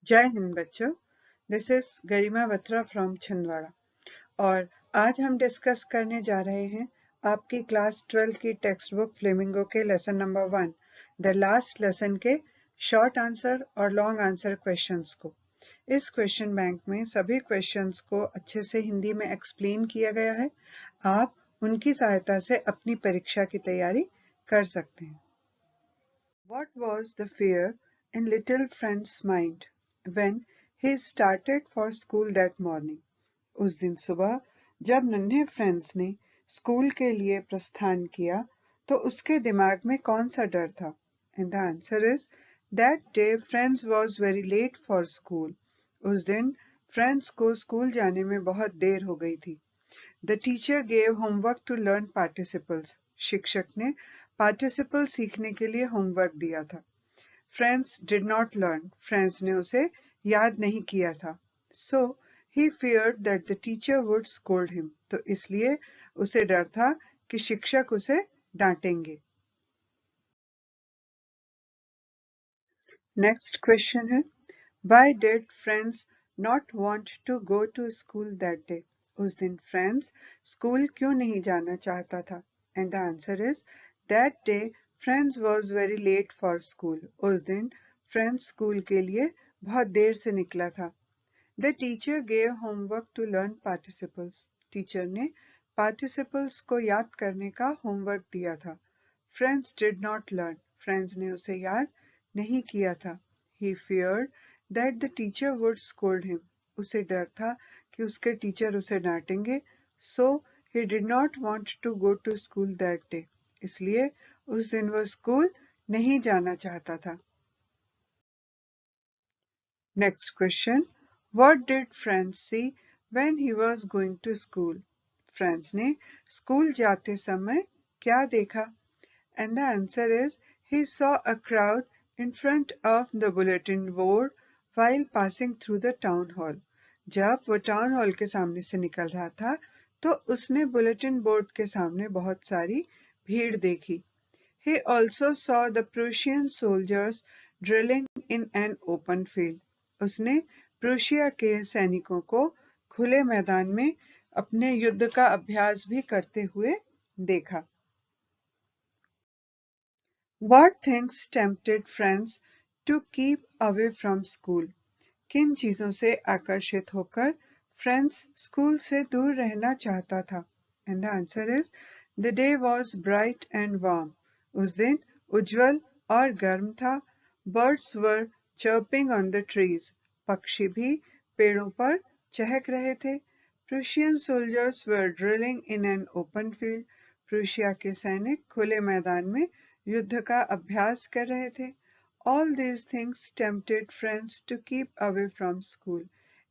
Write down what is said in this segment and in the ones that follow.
जय हिंद बच्चों, this is Garima Batra from Chhindwara और आज हम डिस्कस करने जा रहे हैं आपकी क्लास 12 की टेक्स्ट बुक फ्लेमिंगो के lesson number 1 the last lesson के शॉर्ट आंसर और लॉन्ग आंसर क्वेश्चंस को। इस क्वेश्चन बैंक में सभी क्वेश्चंस को अच्छे से हिंदी में एक्सप्लेन किया गया है। आप उनकी सहायता से अपनी परीक्षा की तैयारी कर सकते हैं। What was the fear in little Friend's mind when he started for school that morning? उस दिन सुबह जब नन्हे फ्रेंड्स ने स्कूल के लिए प्रस्थान किया तो उसके दिमाग में कौन सा डर था? And the answer is that day Friends was very late for school. उस दिन फ्रेंड्स को स्कूल जाने में बहुत देर हो गई थी। The teacher gave homework to learn participles. शिक्षक ने पार्टिसिपल सीखने के लिए होमवर्क दिया था। Friends did not learn. Friends ने उसे याद नहीं किया था। So he feared that the teacher would scold him. तो इसलिए उसे डर था कि शिक्षक उसे डांटेंगे। Next question है Why did friends not want to go to school that day? उस दिन friends स्कूल क्यों नहीं जाना चाहता था? And the answer is that day friends was very late for school. उस दिन friends स्कूल के लिए बहुत देर से निकला था। The teacher gave homework to learn participles. Teacher ने participles को याद करने का होमवर्क दिया था। Friends did not learn. Friends ने उसे याद नहीं किया था। He feared that the teacher would scold him. उसे डर था कि उसके टीचर उसे डांटेंगे। So he did not want to go to school that day. इसलिए उस दिन वो स्कूल नहीं जाना चाहता था। Next question. What did Franz see when he was going to school? Franz ने स्कूल जाते समय क्या देखा? And the answer is he saw a crowd in front of the bulletin board while passing through the town hall. जब वो town hall के सामने से निकल रहा था तो उसने बुलेटिन बोर्ड के सामने बहुत सारी भीड़ देखी। He also saw the Prussian soldiers drilling in an open field. उसने प्रूशिया के सैनिकों को खुले मैदान में अपने युद्ध का अभ्यास भी करते हुए देखा। What things tempted friends to keep away from school? किन चीजों से आकर्षित होकर फ्रेंड्स स्कूल से दूर रहना चाहता था? And the answer is the day was bright and warm. उस दिन उज्जवल और गर्म था। Birds were chirping on the trees. पक्षी भी पेड़ों पर चहक रहे थे। Prussian soldiers were drilling in an open field. Prussia के सैनिक खुले मैदान में युद्ध का अभ्यास कर रहे थे। All these things tempted friends to keep away from school.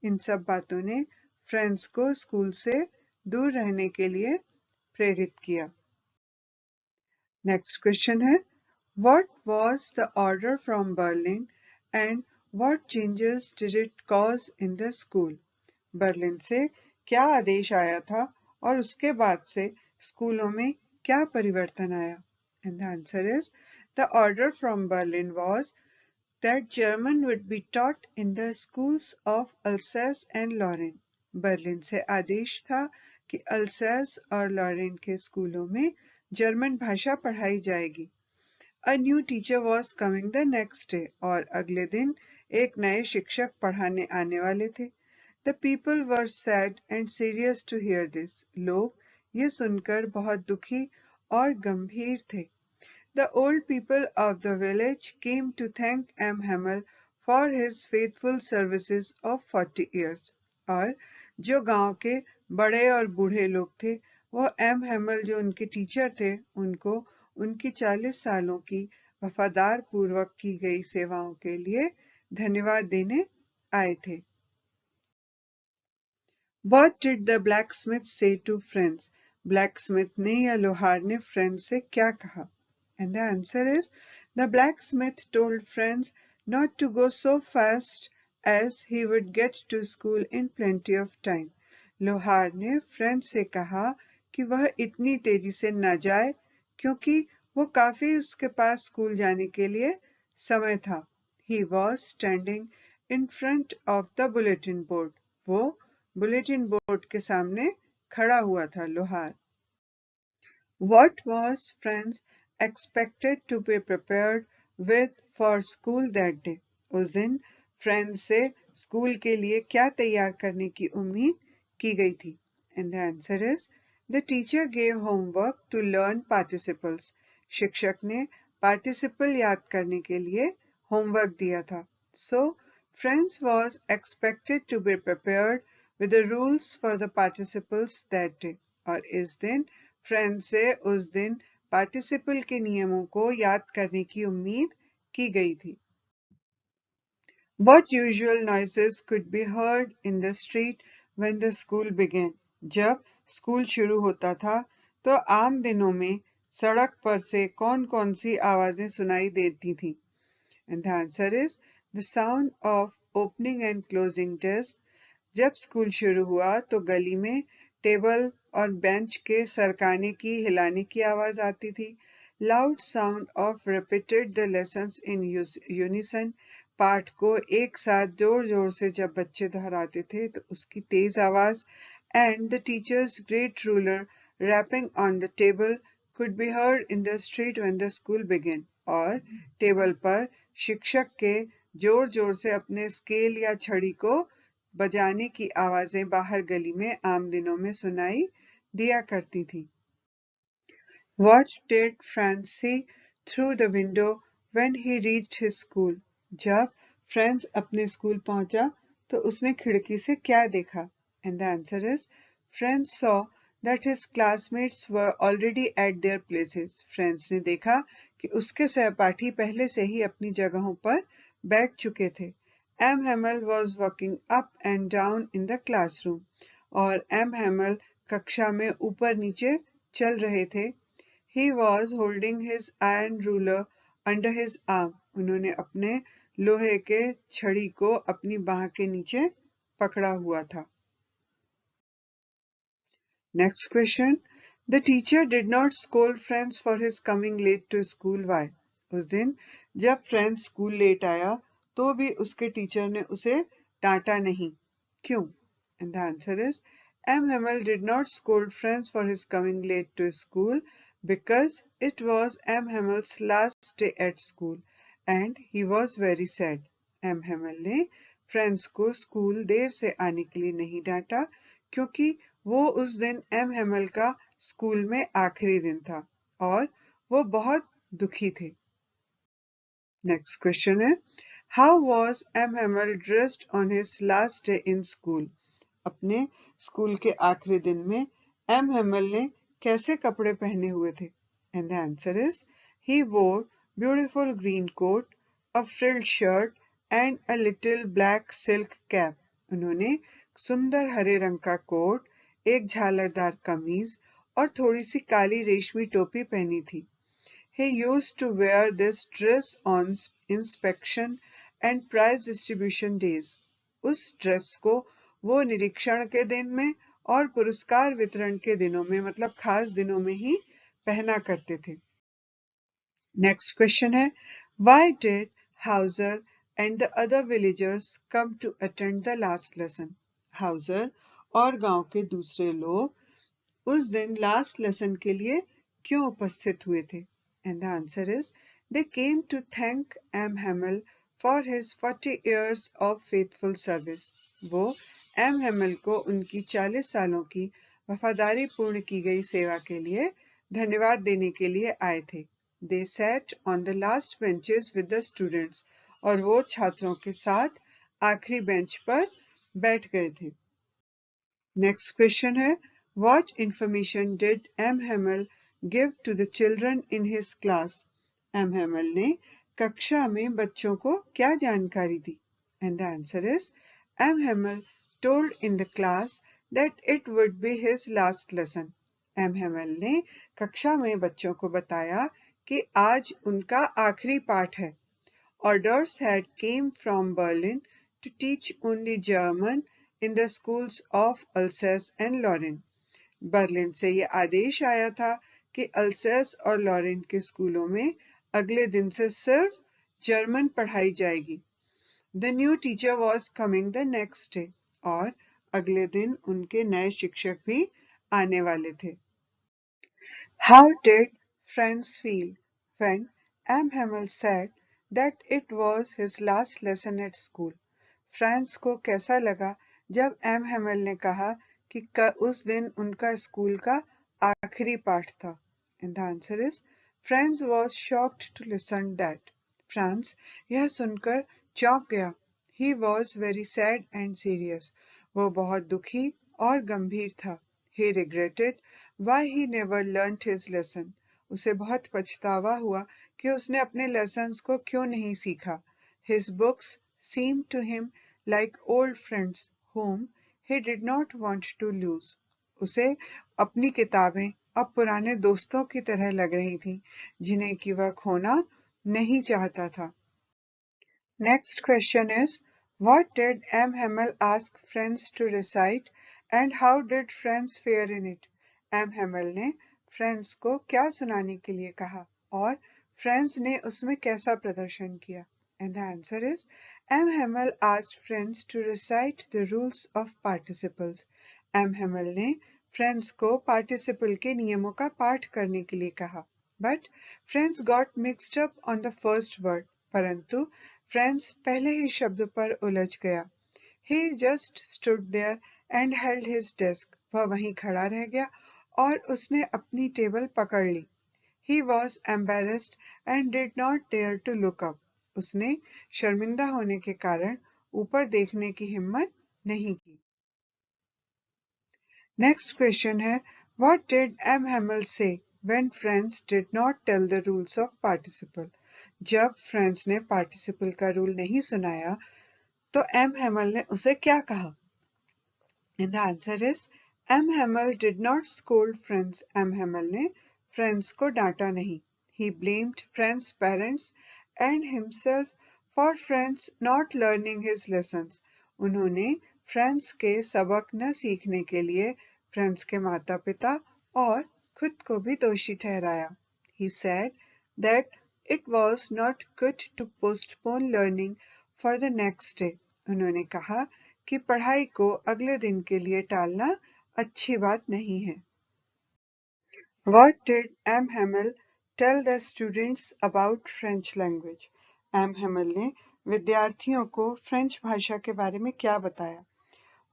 इन सब बातों ने फ्रेंड्स को स्कूल से दूर रहने के लिए प्रेरित किया। Next question है What was the order from Berlin and what changes did it cause in the school? Berlin से क्या आदेश आया था और उसके बाद से स्कूलों में क्या परिवर्तन आया? And the answer is the order from Berlin was that German would be taught in the schools of Alsace and Lorraine. Berlin से आदेश था कि अल्सेस और लॉरेन के स्कूलों में जर्मन भाषा पढ़ाई जाएगी। A new teacher was coming the next day और अगले दिन एक नए शिक्षक पढ़ाने आने वाले थे। The people were sad and serious to hear this. लोग ये सुनकर बहुत दुखी और गंभीर थे। The old people of the village came to thank M. Hamel for his faithful services of 40 years. और जो गांव के बड़े और बूढ़े लोग थे वो एम हेमल जो उनके टीचर थे उनको उनकी 40 सालों की वफादार पूर्वक की गई सेवाओं के लिए धन्यवाद देने आए थे। What did the blacksmith say to friends? Blacksmith ने या लोहार ने friends से क्या कहा? And the answer is the blacksmith told friends not to go so fast as he would get to school in plenty of time. लोहार ने friends से कहा कि वह इतनी तेजी से न जाए क्योंकि वो काफी उसके पास स्कूल जाने के लिए समय था। He was standing in front of the bulletin board. वो bulletin board के सामने खड़ा हुआ था लोहार. What was Franz expected to be prepared with for school that day? उस दिन फ्रेंच से स्कूल के लिए क्या तैयार करने की उम्मीद की गई थी? And the answer is the teacher gave homework to learn participles. शिक्षक ने participle याद करने के लिए होमवर्क दिया था. So Franz was expected to be prepared with the rules for the participles that day. और इस दिन फ्रेंच से उस दिन पार्टिसिपल के नियमों को याद करने की उम्मीद की गई थी. What usual noises could be heard in the street when the school began? जब स्कूल शुरू होता था तो आम दिनों में सड़क पर से कौन-कौन सी आवाजें सुनाई देती थी? And the answer is the sound of opening and closing desks. जब स्कूल शुरू हुआ तो गली में टेबल और बेंच के सरकाने की हिलाने की आवाज आती थी. Loud sound of repeated the lessons in unison. पाठ को एक साथ जोर जोर से जब बच्चे दोहराते थे तो उसकी तेज आवाज. And the teachers great ruler rapping on the table could be heard in the street when the school began. और टेबल पर शिक्षक के जोर जोर से अपने स्केल या छड़ी को बजाने की आवाजें बाहर गली में आम दिनों में सुनाई दिया करती थी. What did Franz see through the window when he reached his school? जब फ्रेंच अपने स्कूल पहुंचा तो उसने खिड़की से क्या देखा? And the answer is Franz saw that his classmates were already at their places. French ने देखा कि उसके सहपाठी पहले से ही अपनी जगहों पर बैठ चुके थे. M. Hamel was walking up and down in the classroom. और M. Hamel कक्षा में ऊपर नीचे चल रहे थे. He was holding his iron ruler under his arm. उन्होंने अपने लोहे के छड़ी को अपनी बाह के नीचे पकड़ा हुआ था. Next question. The teacher did not scold Franz for his coming late to school. Why? उस दिन जब फ्रेंच स्कूल लेट आया तो भी उसके टीचर ने उसे डांटा नहीं. क्यों? And the answer is M. Hamel did not scold Franz for his coming late to school because it was M. Hamel's last day at school and he was very sad. M. Hamel ने French को school there से आने के लिए नहीं डांटा क्योंकि वो उस दिन एम हेमल का स्कूल में आखिरी दिन था और वो बहुत दुखी थे. नेक्स्ट क्वेश्चन है how was M Hamel dressed on his last day in school. अपने स्कूल के आखिरी दिन में एम हेमल ने कैसे कपड़े पहने हुए थे? And the answer is he wore beautiful green coat, a frilled shirt and a little black silk cap. उन्होंने सुंदर हरे रंग का कोट, एक झालरदार कमीज और थोड़ी सी काली रेशमी टोपी पहनी थी. He used to wear this dress on inspection and prize distribution days. उस ड्रेस को वो निरीक्षण के दिन में और पुरस्कार वितरण के दिनों में मतलब खास दिनों में ही पहना करते थे. नेक्स्ट क्वेश्चन है Why did Hauser and the other villagers come to attend the last lesson? Hauser और गांव के दूसरे लोग उस दिन लास्ट लेसन के लिए क्यों उपस्थित हुए थे? And the answer is they came to thank M. Hamel for his 40 years of faithful service. वो M. Hamel को उनकी 40 सालों की वफादारी पूर्ण की गई सेवा के लिए धन्यवाद देने के लिए आए थे. They sat on the last benches with the students. और वो छात्रों के साथ आखिरी बेंच पर बैठ गए थे. नेक्स्ट क्वेश्चन है What information did M. Hamel give to the children in his class? M. Hamel ने कक्षा में बच्चों को क्या जानकारी दी? And the answer is M. Hamel told in the class that it would be his last lesson. M. Hamel ने कक्षा में बच्चों को बताया कि आज उनका आखिरी पाठ है. Orders had came from Berlin to teach only German in the schools of Alsace and Lorraine. Berlin से ये आदेश आया था कि अल्सेस और लॉरेन के स्कूलों में अगले दिन से सिर्फ जर्मन पढ़ाई जाएगी. The new teacher was coming the next day. और अगले दिन उनके नए शिक्षक भी आने वाले थे. How did Franz feel when M. Hamel said that it was his last lesson at school? France को कैसा लगा जब एम हेमल ने कहा कि उस दिन उनका स्कूल का आखिरी पाठ था? And the answer is Franz was shocked to listen that. France यह सुनकर चौंक गया. He was very sad and serious. वो बहुत दुखी और गंभीर था. He regretted why he never learnt his lesson. उसे बहुत पछतावा हुआ कि उसने अपने lessons को क्यों नहीं सीखा. His books seemed to him like old friends whom he did not want to lose. उसे अपनी किताबें अब पुराने दोस्तों की तरह लग रही थीं, जिन्हें कि वह खोना नहीं चाहता था. Next question is, what did M. Hamel ask Franz to recite and how did Franz fare in it? M. Hamel ने Franz को क्या सुनाने के लिए कहा और Franz ने उसमें कैसा प्रदर्शन किया? And the answer is, M. Hamel asked Franz to recite the rules of participles. M. Hamel ने Franz को participle के नियमों का पाठ करने के लिए कहा. But Franz got mixed up on the first word. परंतु फ्रेंड्स पहले ही शब्द पर उलझ गया. He just stood there and held his desk. वह वहीं खड़ा रह गया और उसने अपनी टेबल पकड़ ली. He was embarrassed and did not dare to look up. उसने शर्मिंदा होने के कारण ऊपर देखने की हिम्मत नहीं की. Next question है, what did M. Hamel say when Franz did not tell the rules of participle? जब फ्रेंड्स ने पार्टिसिपल का रूल नहीं सुनाया तो एम हेमल ने उसे क्या कहा? And the answer is, M. Hamel did not scold Franz. M. Hamel ने फ्रेंड्स को डांटा नहीं. He blamed Franz's parents and himself for Franz not learning his lessons. उन्होंने फ्रेंड्स के सबक न सीखने के लिए फ्रेंड्स के माता पिता और खुद को भी दोषी ठहराया. He said that it was not good to postpone learning for the next day. उन्होंने कहा कि पढ़ाई को अगले दिन के लिए टालना अच्छी बात नहीं है. What did M. Hamel tell the students about French language? M. Hamel ने विद्यार्थियों को फ्रेंच भाषा के बारे में क्या बताया?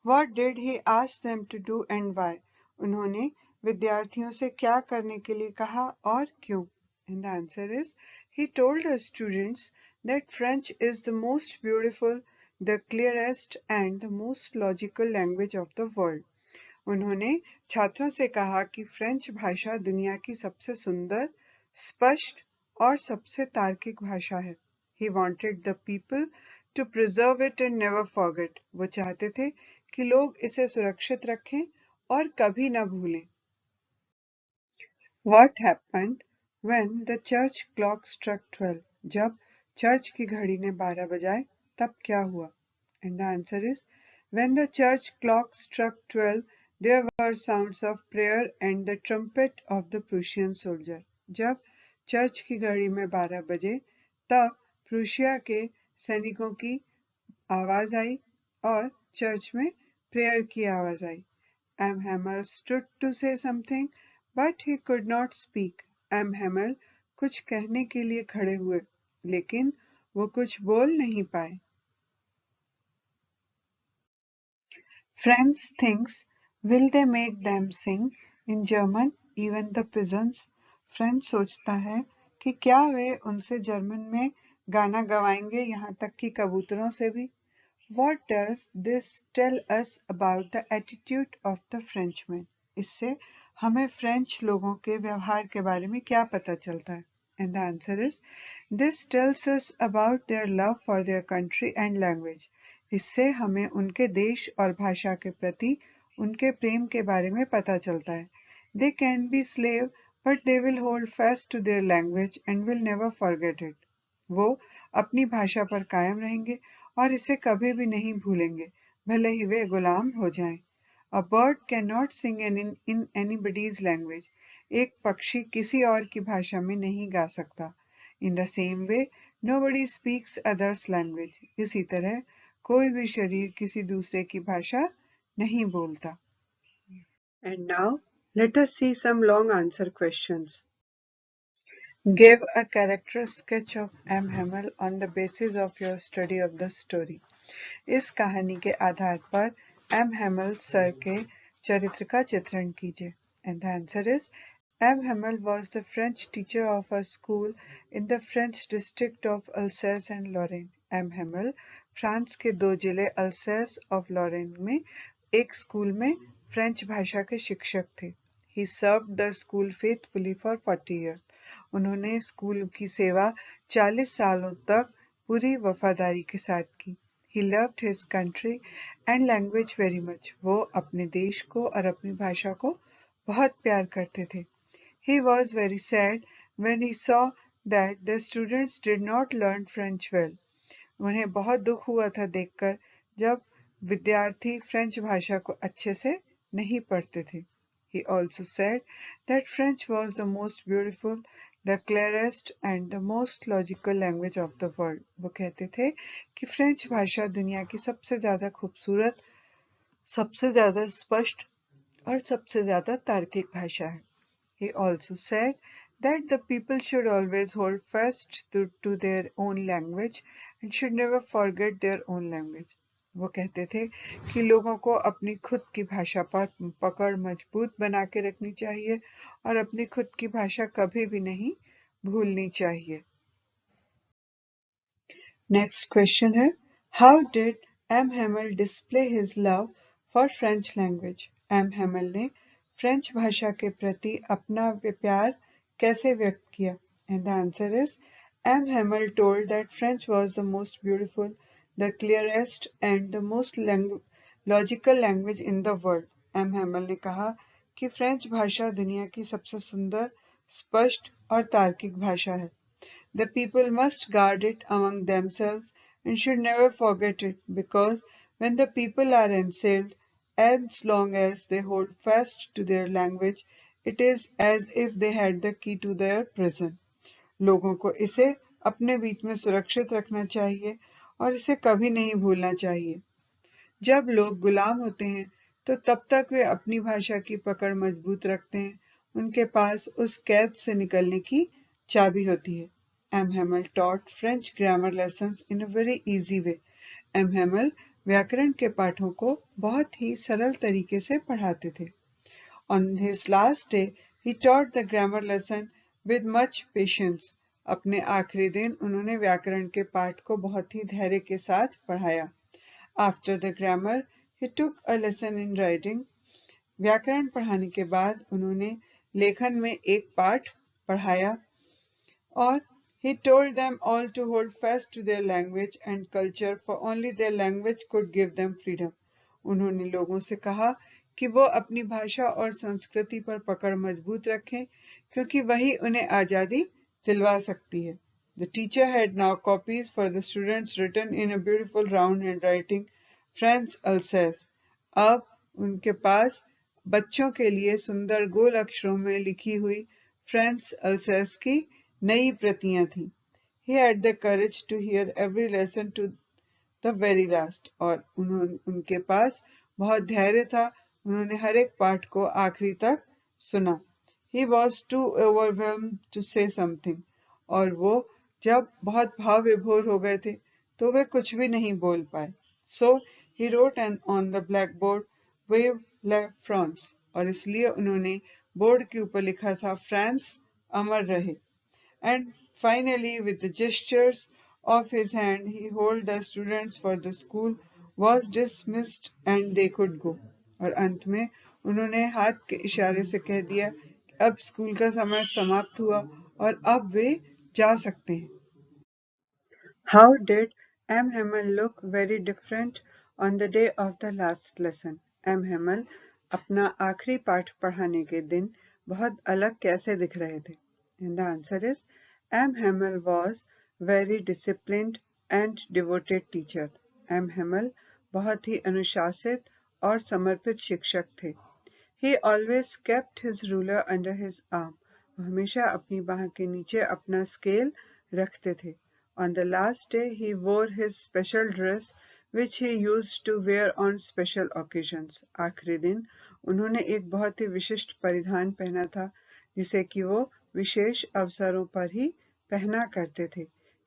What did he ask them to do and why? उन्होंने विद्यार्थियों से क्या करने के लिए कहा और क्यों? And the answer is, he told the students that French is the most beautiful, the clearest and the most logical language of the world. उन्होंने छात्रों से कहा कि फ्रेंच भाषा दुनिया की सबसे सुंदर, स्पष्ट और सबसे तार्किक भाषा है. He wanted the people to preserve it and never forget. वो चाहते थे कि लोग इसे सुरक्षित रखें और कभी न भूलें. What happened when the church clock struck 12? जब चर्च की घड़ी ने 12 बजाए तब क्या हुआ? And the answer is, when the church clock struck 12, there were sounds of prayer and the trumpet of the Prussian soldier. जब चर्च की घड़ी में 12 बजे तब प्रूशिया के सैनिकों की आवाज आई और चर्च में प्रेयर की आवाज आई. M. Hamel stood to say something, but he could not speak. M. Hamel कुछ कहने के लिए खड़े हुए, लेकिन वो कुछ बोल नहीं पाए. Franz thinks, will they make them sing in German, even the pigeons? Franz सोचता है कि क्या वे उनसे जर्मन में गाना गवाएंगे यहाँ तक कि कबूतरों से भी. What does this tell us about the attitude of the Frenchman? इससे हमें फ्रेंच लोगों के व्यवहार के बारे में क्या पता चलता है? And the answer is, this tells us about their love for their country and language. इससे हमें उनके देश और भाषा के प्रति उनके प्रेम के बारे में पता चलता है. They can be slave, but they will hold fast to their language and will never forget it. वो अपनी भाषा पर कायम रहेंगे और इसे कभी भी नहीं भूलेंगे, भले ही वे गुलाम हो जाएं. A bird cannot sing in anybody's language. एक पक्षी किसी और की भाषा में नहीं गा सकता. In the same way, Nobody speaks others language. इसी तरह कोई भी शरीर किसी दूसरे की भाषा नहीं बोलता. And now let us see some long answer questions. Give a character sketch of M. Hamel on the basis of your study of the story. इस कहानी के आधार पर एम हेमल सर के चरित्र का चित्रण कीजिए. And the answer is M. Hamel was the French teacher of a school in the French district of Alsace and Lorraine. M. Hamel France के दो जिले अल्सैस और लॉरेन में एक स्कूल में फ्रेंच भाषा के शिक्षक थे. He served the school faithfully for 40 years. उन्होंने स्कूल की सेवा 40 सालों तक पूरी वफादारी के साथ की. He loved his country and language very much. वो अपने देश को और अपनी भाषा को बहुत प्यार करते थे. He was very sad when he saw that the students did not learn French well. उन्हें बहुत दुख हुआ था देखकर जब विद्यार्थी फ्रेंच भाषा को अच्छे से नहीं पढ़ते थे. He also said that French was the most beautiful, the clearest and the most logical language of the world. वो कहते थे कि फ्रेंच भाषा दुनिया की सबसे ज्यादा खूबसूरत, सबसे ज्यादा स्पष्ट और सबसे ज्यादा तार्किक भाषा है. He also said that the people should always hold fast to their own language and should never forget their own language. वो कहते थे कि लोगों को अपनी खुद की भाषा पर पकड़ मजबूत बना के रखनी चाहिए और अपनी खुद की भाषा कभी भी नहीं भूलनी चाहिए. Next question है How did M. Hamel display his love for French language? M. Hamel ने फ्रेंच भाषा के प्रति अपना प्यार कैसे व्यक्त किया? And the answer is M. Hamel told that French was the most beautiful, the clearest and the most logical language in the world. M. Hamel ने कहा कि फ्रेंच भाषा दुनिया की सबसे सुंदर, स्पष्ट और तार्किक भाषा है. The people must guard it among themselves and should never forget it, because when the people are enslaved, as long as they hold fast to their language, it is as if they had the key to their prison. लोगों को इसे अपने बीच में सुरक्षित रखना चाहिए और इसे कभी नहीं भूलना चाहिए. जब लोग गुलाम होते हैं तो तब तक वे अपनी भाषा की पकड़ मजबूत रखते हैं. उनके पास उस कैद से निकलने की चाबी होती है. M. Hamel taught French grammar lessons in a very easy way. M. Hamel व्याकरण के पाठों को बहुत ही सरल तरीके से पढ़ाते थे. On his last day, he taught the grammar lesson with much patience. अपने आखिरी दिन उन्होंने व्याकरण के पाठ को बहुत ही धैर्य के साथ पढ़ाया. After the grammar, he took a lesson in writing. व्याकरण पढ़ाने के बाद उन्होंने लेखन में एक पाठ पढ़ाया और he told them all to hold fast to their language and culture, for only their language could give them freedom. उन्होंने लोगों से कहा कि वो अपनी भाषा और संस्कृति पर पकड़ मजबूत रखें क्योंकि वही उन्हें आजादी दिलवा सकती है. The teacher had now copies for the students written in a beautiful round handwriting, France Alsace. अब उनके पास बच्चों के लिए सुंदर गोल अक्षरों में लिखी हुई फ्रांस अल्सेस की नई प्रतियां थीं. He had the courage to hear every lesson to the very last. और उनके पास बहुत धैर्य था. उन्होंने हर एक पाठ को आखिरी तक सुना. He was too overwhelmed to say something. और वो जब बहुत भाव विभोर हो गए थे तो वे कुछ भी नहीं बोल पाए. So he wrote on the blackboard, "Vive la France." और इसलिए उन्होंने बोर्ड के ऊपर लिखा था फ्रांस अमर रहे. And finally, with the gestures of his hand, he told the students for the school was dismissed and they could go. और अंत में उन्होंने हाथ के इशारे से कह दिया कि अब स्कूल का समय समाप्त हुआ और अब वे जा सकते हैं. How did M. Hamel look very different on the day of the last lesson? M. Hamel अपना आखिरी पाठ पढ़ाने के दिन बहुत अलग कैसे दिख रहे थे? And the answer is M. Hamel was very disciplined and devoted teacher. M. Hamel बहुत ही अनुशासित और समर्पित शिक्षक थे. He always kept his ruler under his arm. वो हमेशा अपनी बाह के नीचे अपना स्केल रखते थे On the last day, he wore his special dress, which he used to wear on special occasions. आखिरी दिन उन्होंने एक बहुत ही विशिष्ट परिधान पहना था, जिसे कि वो विशेष अवसरों पर ही पहना करते थे.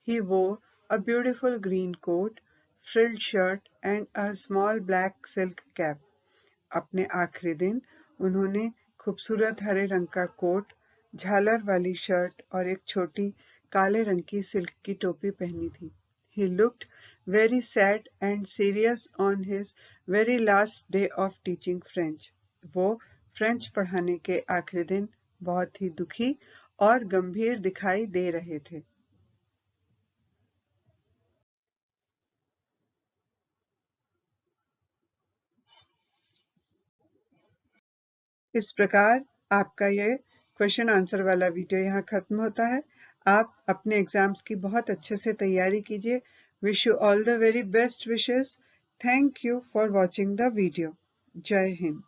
He wore a beautiful green coat, frilled shirt and a small black silk cap. अपने आखिरी दिन उन्होंने खूबसूरत हरे रंग का कोट, झालर वाली शर्ट और एक छोटी काले रंग की सिल्क की टोपी पहनी थी. He looked very sad and serious on his very last day of teaching French. वो फ्रेंच पढ़ाने के आखिरी दिन बहुत ही दुखी और गंभीर दिखाई दे रहे थे. इस प्रकार आपका ये क्वेश्चन आंसर वाला वीडियो यहाँ खत्म होता है. आप अपने एग्जाम्स की बहुत अच्छे से तैयारी कीजिए. Wish you all the very best wishes. Thank you for watching the video. जय हिंद.